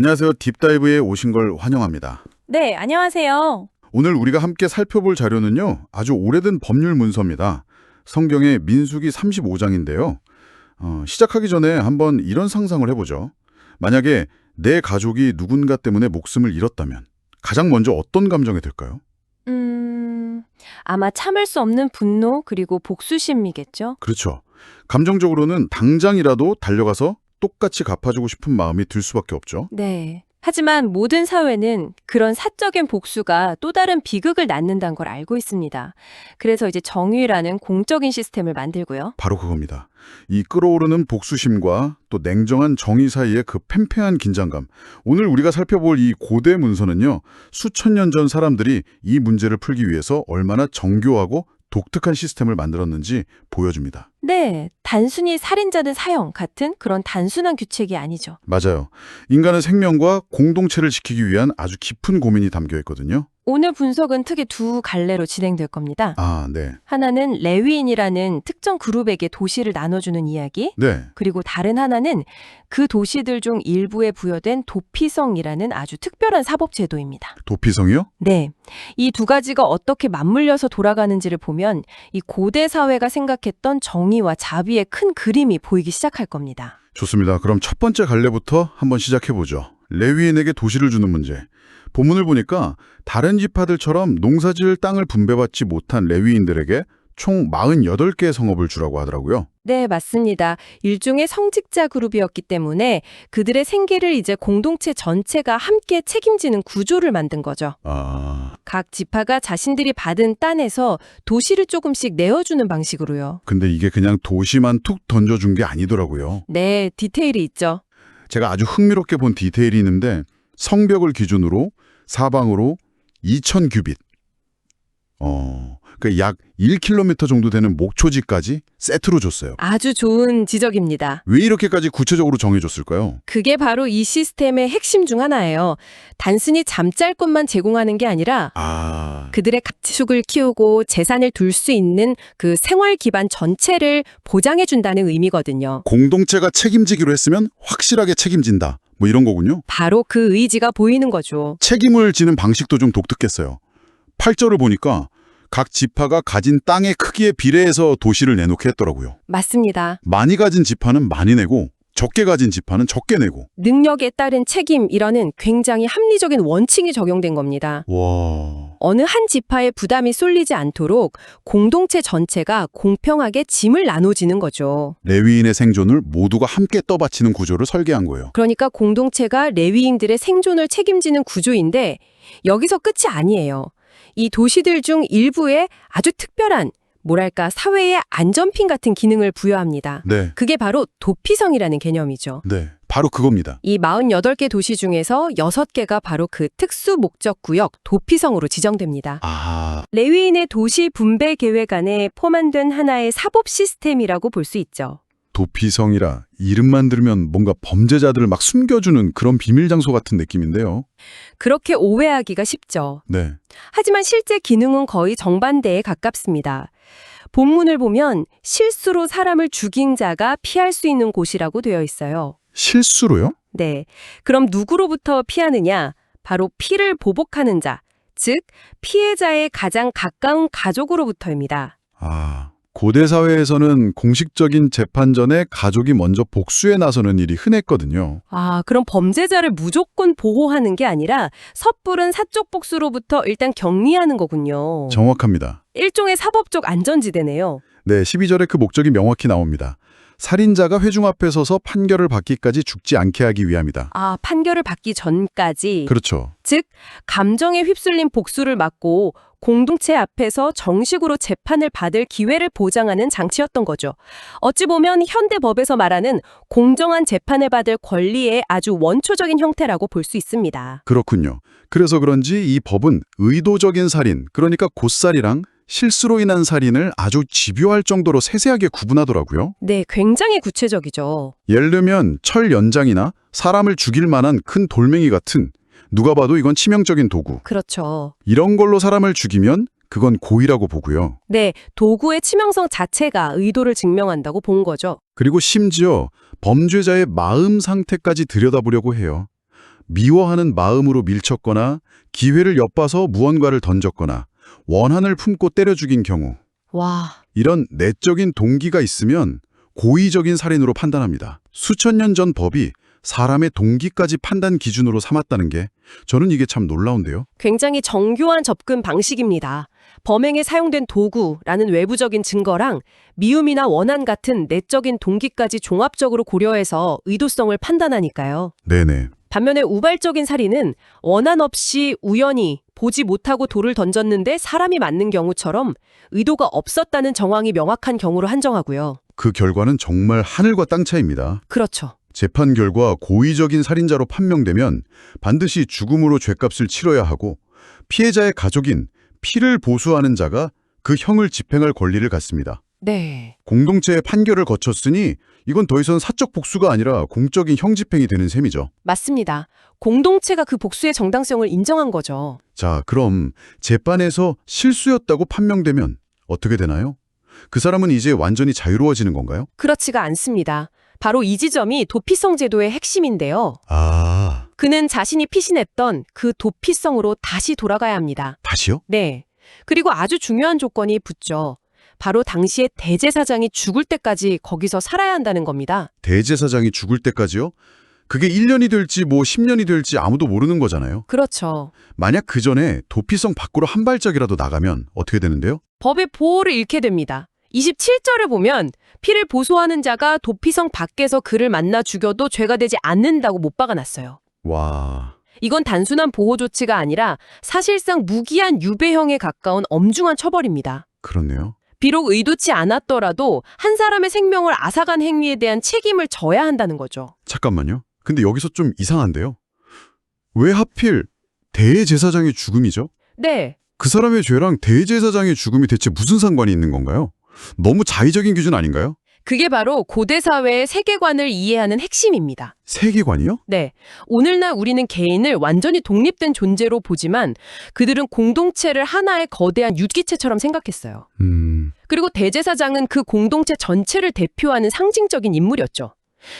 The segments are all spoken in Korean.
안녕하세요. 딥다이브에 오신 걸 환영합니다. 네, 안녕하세요. 오늘 우리가 함께 살펴볼 자료는요. 아주 오래된 법률 문서입니다. 성경의 민수기 35장인데요. 시작하기 전에 한번 이런 상상을 해보죠. 만약에 내 가족이 누군가 때문에 목숨을 잃었다면 가장 먼저 어떤 감정이 들까요? 아마 참을 수 없는 분노 그리고 복수심이겠죠? 그렇죠. 감정적으로는 당장이라도 달려가서 똑같이 갚아주고 싶은 마음이 들 수밖에 없죠. 네. 하지만 모든 사회는 그런 사적인 복수가 또 다른 비극을 낳는다는 걸 알고 있습니다. 그래서 이제 정의라는 공적인 시스템을 만들고요. 바로 그겁니다. 이 끓어오르는 복수심과 또 냉정한 정의 사이의 그 팽팽한 긴장감. 오늘 우리가 살펴볼 이 고대 문서는요. 수천 년 전 사람들이 이 문제를 풀기 위해서 얼마나 정교하고 독특한 시스템을 만들었는지 보여줍니다. 네, 단순히 살인자는 사형 같은 그런 단순한 규칙이 아니죠. 맞아요. 인간의 생명과 공동체를 지키기 위한 아주 깊은 고민이 담겨 있거든요. 오늘 분석은 특히 두 갈래로 진행될 겁니다. 아, 네. 하나는 레위인이라는 특정 그룹에게 도시를 나눠주는 이야기, 네. 그리고 다른 하나는 그 도시들 중 일부에 부여된 도피성이라는 아주 특별한 사법제도입니다. 도피성이요? 네. 이 두 가지가 어떻게 맞물려서 돌아가는지를 보면 이 고대 사회가 생각했던 정의와 자비의 큰 그림이 보이기 시작할 겁니다. 좋습니다. 그럼 첫 번째 갈래부터 한번 시작해보죠. 레위인에게 도시를 주는 문제. 본문을 보니까 다른 지파들처럼 농사지을 땅을 분배받지 못한 레위인들에게 총 48개의 성읍을 주라고 하더라고요. 네, 맞습니다. 일종의 성직자 그룹이었기 때문에 그들의 생계를 이제 공동체 전체가 함께 책임지는 구조를 만든 거죠. 각 지파가 자신들이 받은 땅에서 도시를 조금씩 내어주는 방식으로요. 근데 이게 그냥 도시만 툭 던져준 게 아니더라고요. 네, 디테일이 있죠. 제가 아주 흥미롭게 본 디테일이 있는데 성벽을 기준으로 사방으로 2,000규빗. 그러니까 약 1km 정도 되는 목초지까지 세트로 줬어요. 아주 좋은 지적입니다. 왜 이렇게까지 구체적으로 정해줬을까요? 그게 바로 이 시스템의 핵심 중 하나예요. 단순히 잠잘 곳만 제공하는 게 아니라 그들의 가축을 키우고 재산을 둘 수 있는 그 생활 기반 전체를 보장해준다는 의미거든요. 공동체가 책임지기로 했으면 확실하게 책임진다. 뭐 이런 거군요. 바로 그 의지가 보이는 거죠. 책임을 지는 방식도 좀 독특했어요. 8절을 보니까 각 지파가 가진 땅의 크기에 비례해서 도시를 내놓게 했더라고요. 맞습니다. 많이 가진 지파는 많이 내고 적게 가진 지파는 적게 내고. 능력에 따른 책임이라는 굉장히 합리적인 원칙이 적용된 겁니다. 와... 어느 한 지파의 부담이 쏠리지 않도록 공동체 전체가 공평하게 짐을 나눠지는 거죠. 레위인의 생존을 모두가 함께 떠받치는 구조를 설계한 거예요. 그러니까 공동체가 레위인들의 생존을 책임지는 구조인데 여기서 끝이 아니에요. 이 도시들 중 일부에 아주 특별한 뭐랄까 사회의 안전핀 같은 기능을 부여합니다. 네. 그게 바로 도피성이라는 개념이죠. 네. 바로 그겁니다. 이 48개 도시 중에서 6개가 바로 그 특수 목적 구역 도피성으로 지정됩니다. 레위인의 도시 분배 계획 안에 포함된 하나의 사법 시스템이라고 볼 수 있죠. 도피성이라 이름만 들으면 뭔가 범죄자들을 막 숨겨주는 그런 비밀 장소 같은 느낌인데요. 그렇게 오해하기가 쉽죠. 네. 하지만 실제 기능은 거의 정반대에 가깝습니다. 본문을 보면 실수로 사람을 죽인 자가 피할 수 있는 곳이라고 되어 있어요. 실수로요? 네. 그럼 누구로부터 피하느냐? 바로 피를 보복하는 자, 즉 피해자의 가장 가까운 가족으로부터입니다. 고대 사회에서는 공식적인 재판 전에 가족이 먼저 복수에 나서는 일이 흔했거든요. 그럼 범죄자를 무조건 보호하는 게 아니라 섣부른 사적 복수로부터 일단 격리하는 거군요. 정확합니다. 일종의 사법적 안전지대네요. 네, 12절에 그 목적이 명확히 나옵니다. 살인자가 회중 앞에 서서 판결을 받기까지 죽지 않게 하기 위함이다. 판결을 받기 전까지. 그렇죠. 즉, 감정에 휩쓸린 복수를 막고 공동체 앞에서 정식으로 재판을 받을 기회를 보장하는 장치였던 거죠. 어찌 보면 현대 법에서 말하는 공정한 재판을 받을 권리의 아주 원초적인 형태라고 볼 수 있습니다. 그렇군요. 그래서 그런지 이 법은 의도적인 살인, 그러니까 곧살이랑 실수로 인한 살인을 아주 집요할 정도로 세세하게 구분하더라고요. 네, 굉장히 구체적이죠. 예를 들면 철 연장이나 사람을 죽일 만한 큰 돌멩이 같은 누가 봐도 이건 치명적인 도구. 그렇죠. 이런 걸로 사람을 죽이면 그건 고의라고 보고요. 네, 도구의 치명성 자체가 의도를 증명한다고 본 거죠. 그리고 심지어 범죄자의 마음 상태까지 들여다보려고 해요. 미워하는 마음으로 밀쳤거나 기회를 엿봐서 무언가를 던졌거나 원한을 품고 때려 죽인 경우 와, 이런 내적인 동기가 있으면 고의적인 살인으로 판단합니다. 수천 년 전 법이 사람의 동기까지 판단 기준으로 삼았다는 게 저는 이게 참 놀라운데요. 굉장히 정교한 접근 방식입니다. 범행에 사용된 도구라는 외부적인 증거랑 미움이나 원한 같은 내적인 동기까지 종합적으로 고려해서 의도성을 판단하니까요. 네네. 반면에 우발적인 살인은 원한 없이 우연히 보지 못하고 돌을 던졌는데 사람이 맞는 경우처럼 의도가 없었다는 정황이 명확한 경우로 한정하고요. 그 결과는 정말 하늘과 땅 차이입니다. 그렇죠. 재판 결과 고의적인 살인자로 판명되면 반드시 죽음으로 죗값을 치러야 하고 피해자의 가족인 피를 보수하는 자가 그 형을 집행할 권리를 갖습니다. 네. 공동체의 판결을 거쳤으니 이건 더 이상 사적 복수가 아니라 공적인 형 집행이 되는 셈이죠. 맞습니다. 공동체가 그 복수의 정당성을 인정한 거죠. 자, 그럼 재판에서 실수였다고 판명되면 어떻게 되나요? 그 사람은 이제 완전히 자유로워지는 건가요? 그렇지가 않습니다. 바로 이 지점이 도피성 제도의 핵심인데요. 아, 그는 자신이 피신했던 그 도피성으로 다시 돌아가야 합니다. 다시요? 네. 그리고 아주 중요한 조건이 붙죠. 바로 당시에 대제사장이 죽을 때까지 거기서 살아야 한다는 겁니다. 대제사장이 죽을 때까지요? 그게 1년이 될지 뭐 10년이 될지 아무도 모르는 거잖아요. 그렇죠. 만약 그 전에 도피성 밖으로 한 발짝이라도 나가면 어떻게 되는데요? 법의 보호를 잃게 됩니다. 27절을 보면 피를 보소하는 자가 도피성 밖에서 그를 만나 죽여도 죄가 되지 않는다고 못 박아놨어요. 와, 이건 단순한 보호 조치가 아니라 사실상 무기한 유배형에 가까운 엄중한 처벌입니다. 그렇네요. 비록 의도치 않았더라도 한 사람의 생명을 앗아간 행위에 대한 책임을 져야 한다는 거죠. 잠깐만요. 근데 여기서 좀 이상한데요. 왜 하필 대제사장의 죽음이죠? 네. 그 사람의 죄랑 대제사장의 죽음이 대체 무슨 상관이 있는 건가요? 너무 자의적인 기준 아닌가요? 그게 바로 고대 사회의 세계관을 이해하는 핵심입니다. 세계관이요? 네. 오늘날 우리는 개인을 완전히 독립된 존재로 보지만 그들은 공동체를 하나의 거대한 유기체처럼 생각했어요. 그리고 대제사장은 그 공동체 전체를 대표하는 상징적인 인물이었죠.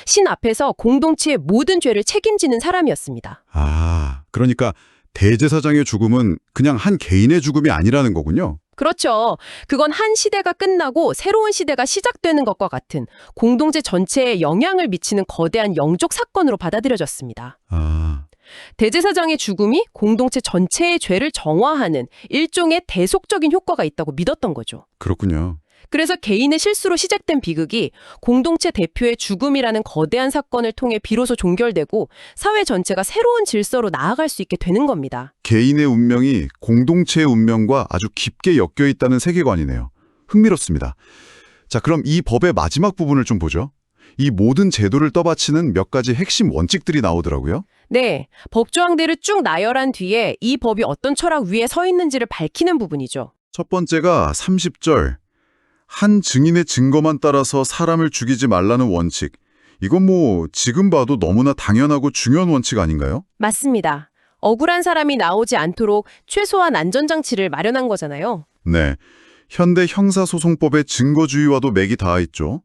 신 앞에서 공동체의 모든 죄를 책임지는 사람이었습니다. 아, 그러니까 대제사장의 죽음은 그냥 한 개인의 죽음이 아니라는 거군요. 그렇죠. 그건 한 시대가 끝나고 새로운 시대가 시작되는 것과 같은 공동체 전체에 영향을 미치는 거대한 영적 사건으로 받아들여졌습니다. 아, 대제사장의 죽음이 공동체 전체의 죄를 정화하는 일종의 대속적인 효과가 있다고 믿었던 거죠. 그렇군요. 그래서 개인의 실수로 시작된 비극이 공동체 대표의 죽음이라는 거대한 사건을 통해 비로소 종결되고 사회 전체가 새로운 질서로 나아갈 수 있게 되는 겁니다. 개인의 운명이 공동체의 운명과 아주 깊게 엮여 있다는 세계관이네요. 흥미롭습니다. 자, 그럼 이 법의 마지막 부분을 좀 보죠. 이 모든 제도를 떠받치는 몇 가지 핵심 원칙들이 나오더라고요. 네, 법조항들을 쭉 나열한 뒤에 이 법이 어떤 철학 위에 서 있는지를 밝히는 부분이죠. 첫 번째가 30절. 한 증인의 증거만 따라서 사람을 죽이지 말라는 원칙. 이건 뭐 지금 봐도 너무나 당연하고 중요한 원칙 아닌가요? 맞습니다. 억울한 사람이 나오지 않도록 최소한 안전장치를 마련한 거잖아요. 네. 현대 형사소송법의 증거주의와도 맥이 닿아 있죠.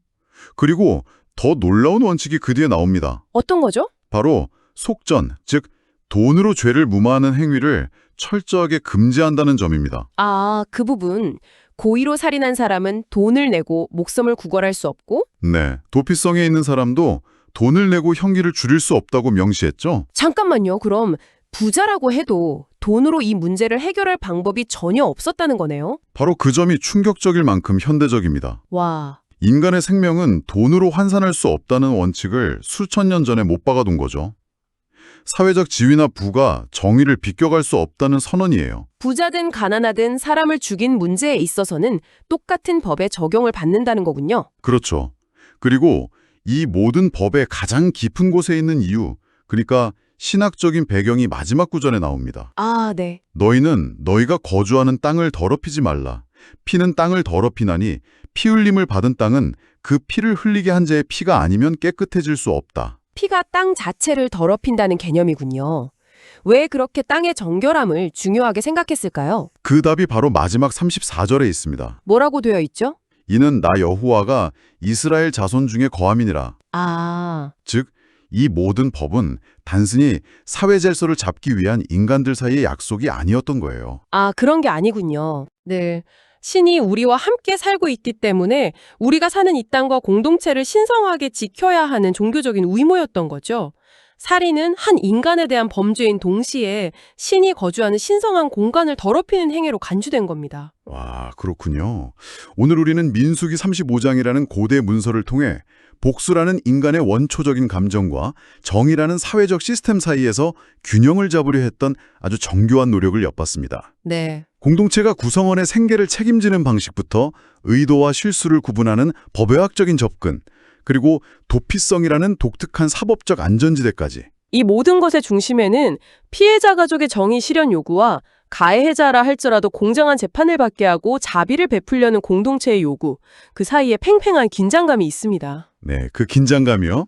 그리고 더 놀라운 원칙이 그 뒤에 나옵니다. 어떤 거죠? 바로 속전, 즉 돈으로 죄를 무마하는 행위를 철저하게 금지한다는 점입니다. 아, 그 부분. 고의로 살인한 사람은 돈을 내고 목숨을 구걸할 수 없고 네, 도피성에 있는 사람도 돈을 내고 형기를 줄일 수 없다고 명시했죠. 잠깐만요. 그럼 부자라고 해도 돈으로 이 문제를 해결할 방법이 전혀 없었다는 거네요. 바로 그 점이 충격적일 만큼 현대적입니다. 와, 인간의 생명은 돈으로 환산할 수 없다는 원칙을 수천 년 전에 못 박아둔 거죠. 사회적 지위나 부가 정의를 비껴갈 수 없다는 선언이에요. 부자든 가난하든 사람을 죽인 문제에 있어서는 똑같은 법에 적용을 받는다는 거군요. 그렇죠. 그리고 이 모든 법의 가장 깊은 곳에 있는 이유, 그러니까 신학적인 배경이 마지막 구절에 나옵니다. 아, 네. 너희는 너희가 거주하는 땅을 더럽히지 말라. 피는 땅을 더럽히나니 피 흘림을 받은 땅은 그 피를 흘리게 한 자의 피가 아니면 깨끗해질 수 없다. 피가 땅 자체를 더럽힌다는 개념이군요. 왜 그렇게 땅의 정결함을 중요하게 생각했을까요? 그 답이 바로 마지막 34절에 있습니다. 뭐라고 되어 있죠? 이는 나 여호와가 이스라엘 자손 중에 거함이니라. 아, 즉 이 모든 법은 단순히 사회 질서를 잡기 위한 인간들 사이의 약속이 아니었던 거예요. 아, 그런 게 아니군요. 네. 신이 우리와 함께 살고 있기 때문에 우리가 사는 이 땅과 공동체를 신성하게 지켜야 하는 종교적인 의무였던 거죠. 살인은 한 인간에 대한 범죄인 동시에 신이 거주하는 신성한 공간을 더럽히는 행위로 간주된 겁니다. 와, 그렇군요. 오늘 우리는 민수기 35장이라는 고대 문서를 통해 복수라는 인간의 원초적인 감정과 정의라는 사회적 시스템 사이에서 균형을 잡으려 했던 아주 정교한 노력을 엿봤습니다. 네. 공동체가 구성원의 생계를 책임지는 방식부터 의도와 실수를 구분하는 법의학적인 접근, 그리고 도피성이라는 독특한 사법적 안전지대까지. 이 모든 것의 중심에는 피해자 가족의 정의 실현 요구와 가해자라 할지라도 공정한 재판을 받게 하고 자비를 베풀려는 공동체의 요구, 그 사이에 팽팽한 긴장감이 있습니다. 네, 그 긴장감이요.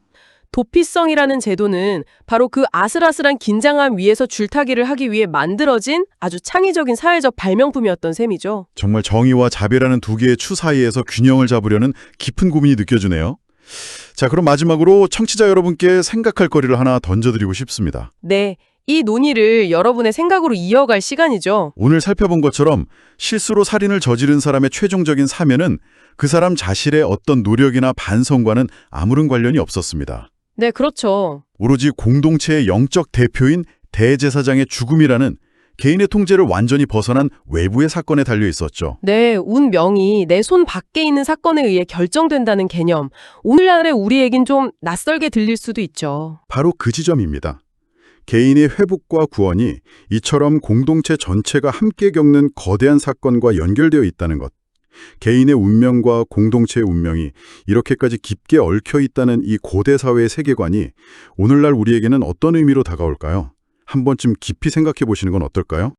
도피성이라는 제도는 바로 그 아슬아슬한 긴장감 위에서 줄타기를 하기 위해 만들어진 아주 창의적인 사회적 발명품이었던 셈이죠. 정말 정의와 자비라는 두 개의 추 사이에서 균형을 잡으려는 깊은 고민이 느껴지네요. 자, 그럼 마지막으로 청취자 여러분께 생각할 거리를 하나 던져드리고 싶습니다. 네, 이 논의를 여러분의 생각으로 이어갈 시간이죠. 오늘 살펴본 것처럼 실수로 살인을 저지른 사람의 최종적인 사면은 그 사람 자신의 어떤 노력이나 반성과는 아무런 관련이 없었습니다. 네, 그렇죠. 오로지 공동체의 영적 대표인 대제사장의 죽음이라는 개인의 통제를 완전히 벗어난 외부의 사건에 달려 있었죠. 네, 운명이 내 손 밖에 있는 사건에 의해 결정된다는 개념. 오늘날의 우리에겐 좀 낯설게 들릴 수도 있죠. 바로 그 지점입니다. 개인의 회복과 구원이 이처럼 공동체 전체가 함께 겪는 거대한 사건과 연결되어 있다는 것. 개인의 운명과 공동체의 운명이 이렇게까지 깊게 얽혀 있다는 이 고대 사회의 세계관이 오늘날 우리에게는 어떤 의미로 다가올까요? 한 번쯤 깊이 생각해 보시는 건 어떨까요?